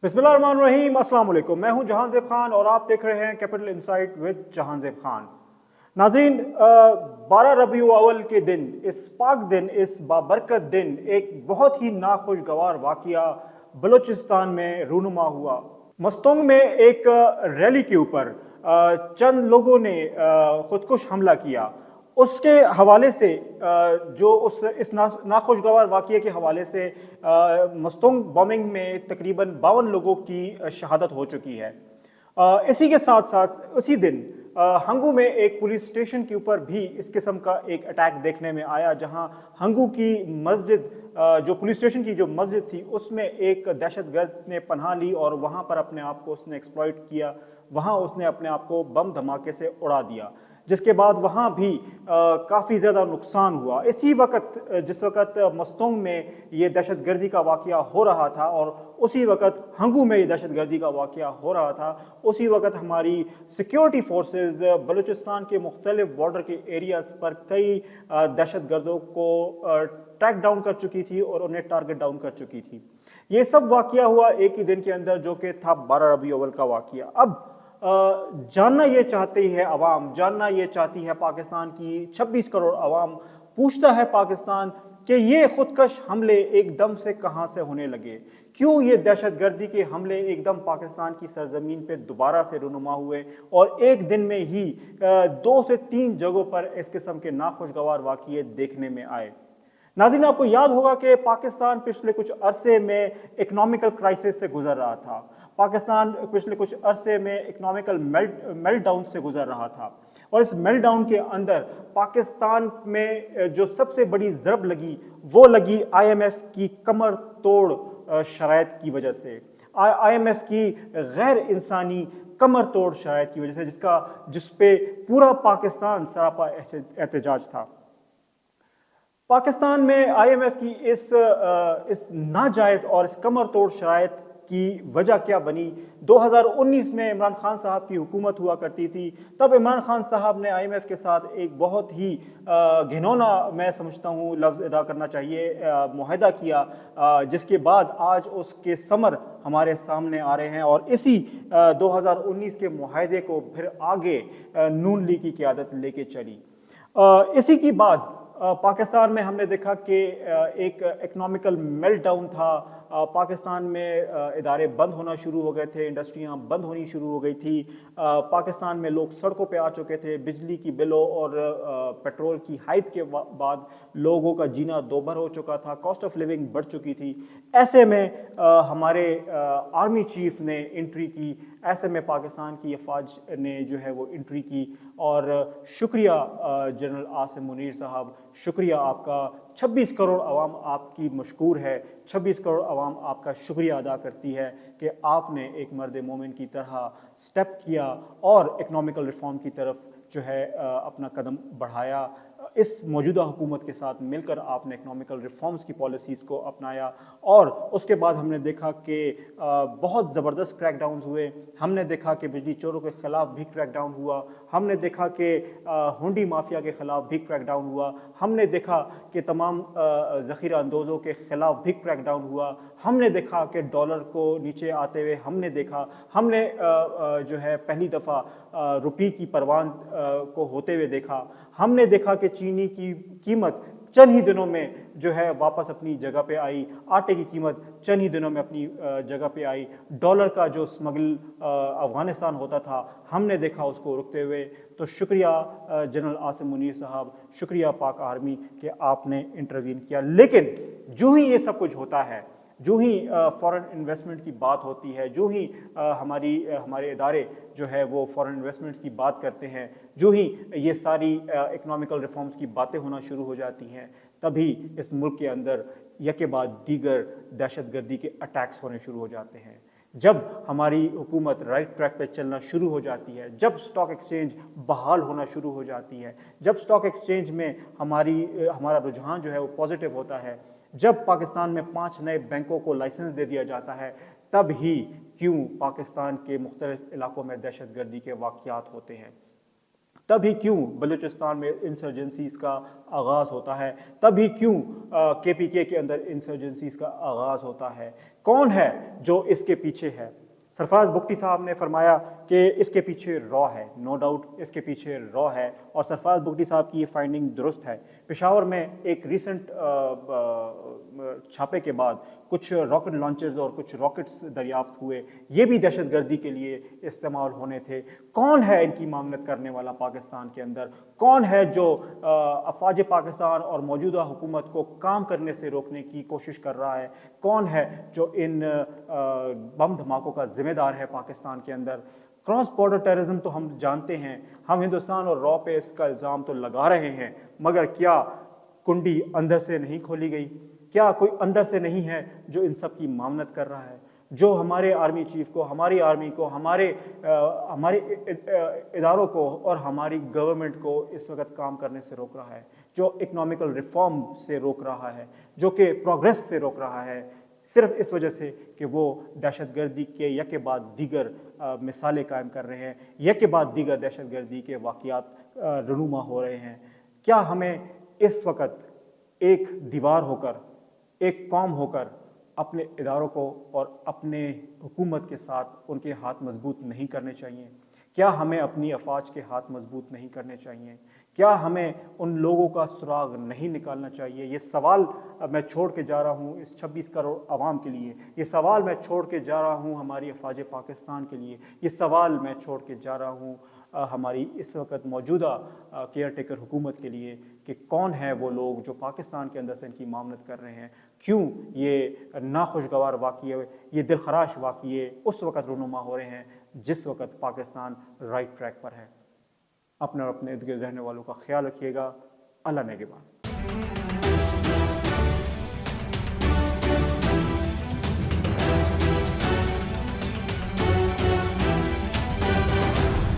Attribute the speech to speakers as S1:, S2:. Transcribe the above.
S1: बिस्मिल्लाहिर्रहमानिर्रहीम, अस्सलाम वालेकुम। मैं हूं जहांजेब खान और आप देख रहे हैं capital insight with Jahanzeb Khan. नाज़रीन, 12 रबीउल अव्वल के दिन, इस पाक दिन, इस बाबरकत दिन, एक बहुत ही नाखुशगवार वाक़या बलूचिस्तान में रूनुमा हुआ। मस्तंग में एक रैली के ऊपर चंद लोगों ने खुदकुश हमला किया। उसके हवाले से जो इस नाखुशगवार वाक़ये के हवाले से मस्तंग बॉम्बिंग में तकरीबन 52 लोगों की शहादत हो चुकी है। इसी के साथ साथ उसी दिन हंगू में एक पुलिस स्टेशन के ऊपर भी इस किस्म का एक अटैक देखने में आया, जहां हंगू की मस्जिद, जो पुलिस स्टेशन की जो मस्जिद थी, उसमें एक दहशतगर्द ने पनाह ली और वहां पर अपने आप को उसने एक्सप्लॉइट किया। वहां उसने अपने आप को बम धमाके से उड़ा दिया, जिसके बाद वहाँ भी काफ़ी ज़्यादा नुकसान हुआ। इसी वक्त जिस वक्त मस्तंग में ये दहशतगर्दी का वाक़या हो रहा था और उसी वक्त हंगू में ये दहशतगर्दी का वाक़या हो रहा था, उसी वक्त हमारी सिक्योरिटी फोर्सेस बलूचिस्तान के मुख्तलिफ बॉर्डर के एरियाज़ पर कई दहशतगर्दों को ट्रैक डाउन कर चुकी थी और उन्हें टारगेट डाउन कर चुकी थी। ये सब वाक़या हुआ एक ही दिन के अंदर, जो कि था 12 रबीउल अव्वल का वाक़या। अब जानना ये चाहती है अवाम, जानना ये चाहती है पाकिस्तान की 26 करोड़ अवाम, पूछता है पाकिस्तान कि ये खुदकश हमले एकदम से कहाँ से होने लगे, क्यों ये दहशतगर्दी के हमले एकदम पाकिस्तान की सरजमीन पे दोबारा से रूनुमा हुए और एक दिन में ही 2 से 3 जगहों पर इस किस्म के नाखुशगवार वाक़ये देखने में आए। नाज़रीन, आपको याद होगा कि पाकिस्तान पिछले कुछ अरसे में इकोनॉमिकल क्राइसिस से गुजर रहा था। पाकिस्तान पिछले कुछ अरसे में इकोनॉमिकल मेल्टडाउन से गुजर रहा था और इस मेल्टडाउन के अंदर पाकिस्तान में जो सबसे बड़ी ज़रब लगी, वो लगी IMF की कमर तोड़ शराइत की वजह से, IMF की गैर इंसानी कमर तोड़ शराइत की वजह से, जिस पे पूरा पाकिस्तान सरापा एहतजाज था। पाकिस्तान में IMF की इस नाजायज़ और इस कमर तोड़ शराइत की वजह क्या बनी? 2019 में इमरान खान साहब की हुकूमत हुआ करती थी। तब इमरान खान साहब ने IMF के साथ एक बहुत ही घिनौना, मैं समझता हूँ लफ्ज़ अदा करना चाहिए, मुआहदा किया, जिसके बाद आज उसके समर हमारे सामने आ रहे हैं और इसी 2019 के मुआहदे को फिर आगे नून लीग की क़यादत लेके चली। इसी की बाद पाकिस्तान में हमने देखा कि एक इकोनॉमिकल मेल्टडाउन था। पाकिस्तान में इदारे बंद होना शुरू हो गए थे, इंडस्ट्रियां बंद होनी शुरू हो गई थी। पाकिस्तान में लोग सड़कों पे आ चुके थे। बिजली की बिलों और पेट्रोल की हाइप के बाद लोगों का जीना दोभर हो चुका था, कॉस्ट ऑफ लिविंग बढ़ चुकी थी। ऐसे में हमारे आर्मी चीफ ने एंट्री की, ऐसे में पाकिस्तान की अफवाज ने जो है वो एंट्री की और शुक्रिया जनरल आसिम मुनीर साहब, शुक्रिया आपका। 26 करोड़ अवाम आपकी मशकूर है, 26 करोड़ अवाम आपका शुक्रिया अदा करती है कि आपने एक मर्द मोमिन की तरह स्टेप किया और इकनॉमिकल रिफॉर्म की तरफ जो है अपना कदम बढ़ाया। इस मौजूदा हुकूमत के साथ मिलकर आपने इकनॉमिकल रिफॉर्म्स की पॉलिसीज़ को अपनाया और उसके बाद हमने देखा कि बहुत ज़बरदस्त क्रैकडाउन्स हुए। हमने देखा कि बिजली चोरों के ख़िलाफ़ भी क्रैकडाउन हुआ, हमने देखा कि हुंडी माफिया के ख़िलाफ़ भी क्रैकडाउन हुआ, हमने देखा कि तमाम ज़ख़ीरा अंदोज़ों के ख़िलाफ़ भी क्रैकडाउन हुआ, हमने देखा कि डॉलर को नीचे आते हुए हमने जो है पहली दफ़ा रुपये की परवान को होते हुए देखा। हमने देखा कि चीनी की कीमत चंद ही दिनों में जो है वापस अपनी जगह पे आई, आटे की कीमत चंद ही दिनों में अपनी जगह पे आई। डॉलर का जो स्मगल अफ़गानिस्तान होता था, हमने देखा उसको रुकते हुए। तो शुक्रिया जनरल आसिम मुनीर साहब, शुक्रिया पाक आर्मी कि आपने इंटरवीन किया। लेकिन जो ही ये सब कुछ होता है, जो ही फॉरेन इन्वेस्टमेंट की बात होती है, जो ही हमारे इदारे जो है वो फॉरेन इन्वेस्टमेंट्स की बात करते हैं, जो ही ये सारी इकोनॉमिकल रिफॉर्म्स की बातें होना शुरू हो जाती हैं, तभी इस मुल्क के अंदर यके बाद दीगर दहशतगर्दी के अटैक्स होने शुरू हो जाते हैं। जब हमारी हुकूमत राइट ट्रैक पे चलना शुरू हो जाती है, जब स्टॉक एक्सचेंज बहाल होना शुरू हो जाती है, जब स्टॉक एक्सचेंज में हमारा रुझान जो है वो पॉजिटिव होता है, जब पाकिस्तान में 5 नए बैंकों को लाइसेंस दे दिया जाता है, तब ही क्यों पाकिस्तान के मुख्तलिफ इलाकों में दहशतगर्दी के वाक़यात होते हैं, तभी क्यों बलूचिस्तान में इंसर्जेंसीज़ का आगाज़ होता है, तभी क्यों KPK के अंदर इंसर्जेंसीज़ का आगाज़ होता है, کون ہے جو اس کے پیچھے ہے؟ سرفراز بگٹی صاحب نے فرمایا کہ اس کے پیچھے را ہے، نو ڈاؤٹ اس کے پیچھے را ہے، اور سرفراز بگٹی صاحب کی یہ فائنڈنگ درست ہے۔ پشاور میں ایک ریسنٹ چھاپے کے بعد کچھ راکٹ لانچرز اور کچھ راکٹس دریافت ہوئے، یہ بھی دہشت گردی کے لیے استعمال ہونے تھے۔ کون ہے ان کی معاونت کرنے والا پاکستان کے اندر؟ کون ہے جو افواج پاکستان اور موجودہ حکومت کو کام کرنے سے روکنے کی کوشش کر رہا ہے؟ کون ہے جو ان بم دھماکوں کا ذمہ دار ہے پاکستان کے اندر؟ کراس بارڈر ٹیررزم تو ہم جانتے ہیں، ہم ہندوستان اور را پہ اس کا الزام تو لگا رہے ہیں، مگر کیا کنڈی اندر سے نہیں کھولی گئی؟ کیا کوئی اندر سے نہیں ہے جو ان سب کی معاونت کر رہا ہے، جو ہمارے آرمی چیف کو، ہماری آرمی کو، ہمارے اداروں کو اور ہماری گورنمنٹ کو اس وقت کام کرنے سے روک رہا ہے، جو اکنامیکل ریفارم سے روک رہا ہے، جو کہ پروگریس سے روک رہا ہے، صرف اس وجہ سے کہ وہ دہشت گردی کے یک کے بعد دیگر مثالیں قائم کر رہے ہیں، یک کے بعد دیگر دہشت گردی کے واقعات رونما ہو رہے ہیں۔ کیا ہمیں اس وقت ایک دیوار ہو کر، ایک قوم ہو کر اپنے اداروں کو اور اپنے حکومت کے ساتھ ان کے ہاتھ مضبوط نہیں کرنے چاہیے؟ کیا ہمیں اپنی افواج کے ہاتھ مضبوط نہیں کرنے چاہیے؟ کیا ہمیں ان لوگوں کا سراغ نہیں نکالنا چاہیے؟ یہ سوال میں چھوڑ کے جا رہا ہوں اس 26 کروڑ عوام کے لیے، یہ سوال میں چھوڑ کے جا رہا ہوں ہماری افواج پاکستان کے لیے، یہ سوال میں چھوڑ کے جا رہا ہوں ہماری اس وقت موجودہ کیئر ٹیکر حکومت کے لیے کہ کون ہے وہ لوگ جو پاکستان کے اندر سے ان کی معاونت کر رہے ہیں؟ کیوں یہ ناخوشگوار واقعے، یہ دلخراش واقعے اس وقت رونما ہو رہے ہیں جس وقت پاکستان رائٹ ٹریک پر ہے؟ اپنے اور اپنے ارد گرد رہنے والوں کا خیال رکھیے گا۔ اللہ نگہبان۔